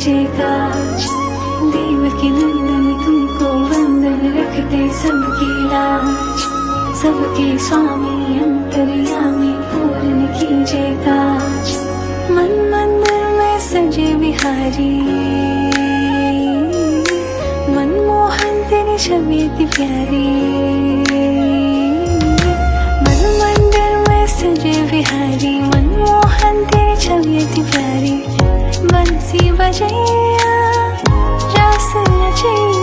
कीजिए काज। देवकी नंदन तुमको वंदन रखते सबकी लाज। सबके स्वामी अंतर्यामी पूर्ण कीजिए काज। मन मंदिर में सजे बिहारी, मनमोहन तेरी छवि इतनी प्यारी। मन मंदिर में सजे बिहारी, मनमोहन तेरी छवि इतनी प्यारी। बंसी बजैया रास रचैया